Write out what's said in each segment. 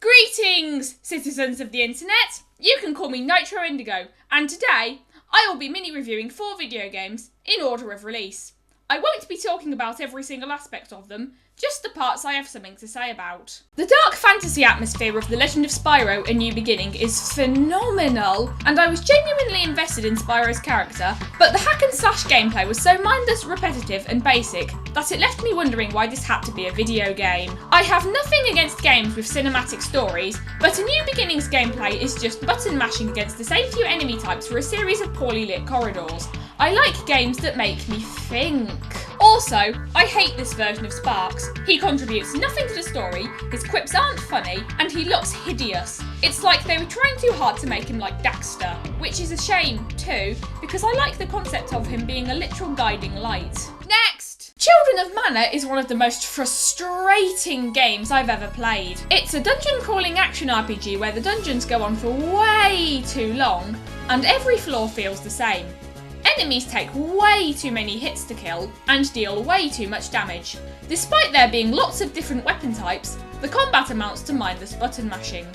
Greetings, citizens of the internet! You can call me Nitro Indigo, and today I will be mini-reviewing 4 video games in order of release. I won't be talking about every single aspect of them, just the parts I have something to say about. The dark fantasy atmosphere of The Legend of Spyro: A New Beginning is phenomenal, and I was genuinely invested in Spyro's character, but the hack and slash gameplay was so mindless, repetitive and basic that it left me wondering why this had to be a video game. I have nothing against games with cinematic stories, but A New Beginning's gameplay is just button mashing against the same few enemy types for a series of poorly lit corridors. I like games that make me think. Also, I hate this version of Sparks. He contributes nothing to the story, his quips aren't funny, and he looks hideous. It's like they were trying too hard to make him like Daxter, which is a shame too, because I like the concept of him being a literal guiding light. Next! Children of Mana is one of the most frustrating games I've ever played. It's a dungeon crawling action RPG where the dungeons go on for way too long, and every floor feels the same. Enemies take way too many hits to kill and deal way too much damage. Despite there being lots of different weapon types, the combat amounts to mindless button mashing.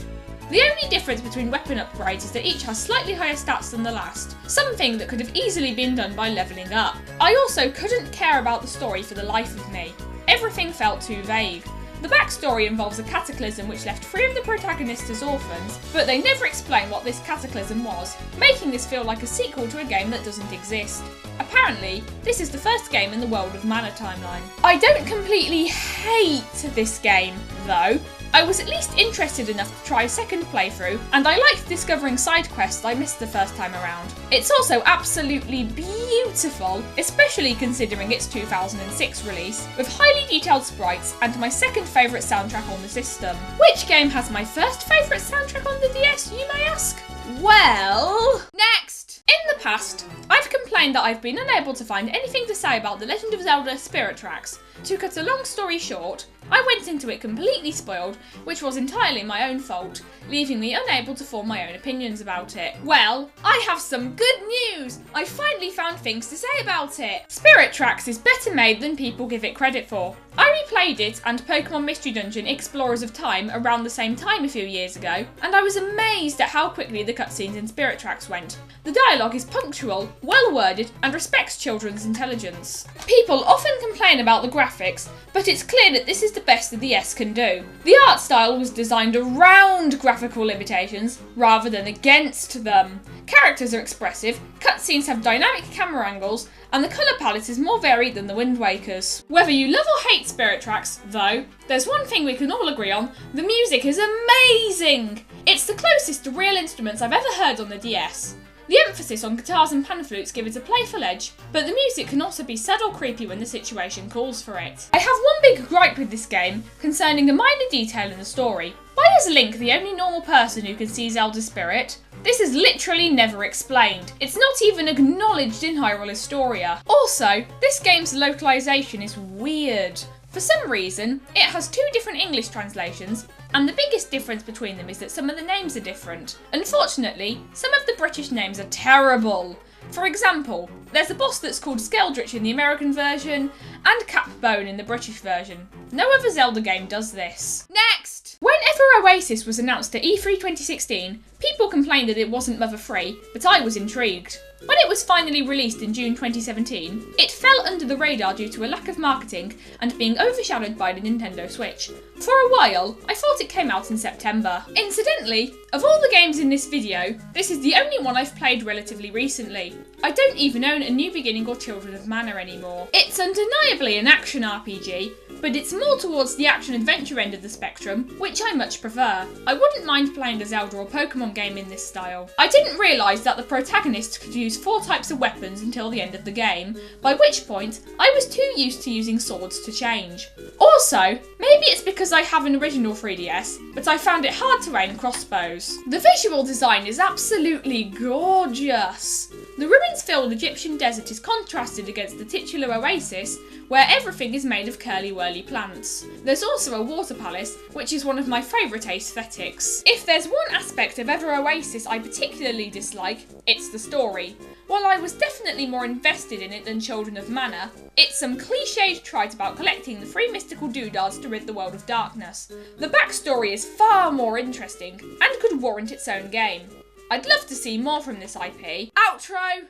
The only difference between weapon upgrades is that each has slightly higher stats than the last, something that could have easily been done by levelling up. I also couldn't care about the story for the life of me. Everything felt too vague. The backstory involves a cataclysm which left 3 of the protagonists as orphans, but they never explain what this cataclysm was, making this feel like a sequel to a game that doesn't exist. Apparently, this is the first game in the World of Mana timeline. I don't completely hate this game, though. I was at least interested enough to try a second playthrough, and I liked discovering side quests I missed the first time around. It's also absolutely beautiful, especially considering its 2006 release, with highly detailed sprites and my second favourite soundtrack on the system. Which game has my first favourite soundtrack on the DS, you may ask? Well... Next! In the past, I've complained that I've been unable to find anything to say about The Legend of Zelda Spirit Tracks. To cut a long story short, I went into it completely spoiled, which was entirely my own fault, leaving me unable to form my own opinions about it. Well, I have some good news! I finally found things to say about it! Spirit Tracks is better made than people give it credit for. I replayed it and Pokemon Mystery Dungeon Explorers of Time around the same time a few years ago, and I was amazed at how quickly the cutscenes in Spirit Tracks went. The dialogue is punctual, well worded, and respects children's intelligence. People often complain about the graphics, but it's clear that this is the best the DS can do. The art style was designed around graphical limitations rather than against them. Characters are expressive, cutscenes have dynamic camera angles, and the colour palette is more varied than the Wind Waker's. Whether you love or hate Spirit Tracks, though, there's one thing we can all agree on: the music is amazing! It's the closest to real instruments I've ever heard on the DS. The emphasis on guitars and pan flutes give it a playful edge, but the music can also be sad or creepy when the situation calls for it. I have one big gripe with this game, concerning a minor detail in the story. Why is Link the only normal person who can see Zelda's spirit? This is literally never explained. It's not even acknowledged in Hyrule Historia. Also, this game's localization is weird. For some reason, it has 2 different English translations, and the biggest difference between them is that some of the names are different. Unfortunately, some of the British names are terrible. For example, there's a boss that's called Skeldritch in the American version, and Capbone in the British version. No other Zelda game does this. Next! Whenever Oasis was announced at E3 2016, people complained that it wasn't mother-free, but I was intrigued. When it was finally released in June 2017, it fell under the radar due to a lack of marketing and being overshadowed by the Nintendo Switch. For a while, I thought it came out in September. Incidentally, of all the games in this video, this is the only one I've played relatively recently. I don't even own A New Beginning or Children of Mana anymore. It's undeniably an action RPG, but it's more towards the action-adventure end of the spectrum, which I much prefer. I wouldn't mind playing a Zelda or Pokemon game in this style. I didn't realise that the protagonist could use 4 types of weapons until the end of the game, by which point I was too used to using swords to change. Also, maybe it's because I have an original 3DS, but I found it hard to aim crossbows. The visual design is absolutely gorgeous. The ruins-filled Egyptian desert is contrasted against the titular oasis, where everything is made of curly-whirly plants. There's also a water palace, which is one of my favourite aesthetics. If there's one aspect of Ever Oasis I particularly dislike, it's the story. While I was definitely more invested in it than Children of Mana, it's some cliched trite about collecting the 3 mystical doodads to rid the world of darkness. The backstory is far more interesting and could warrant its own game. I'd love to see more from this IP. Outro!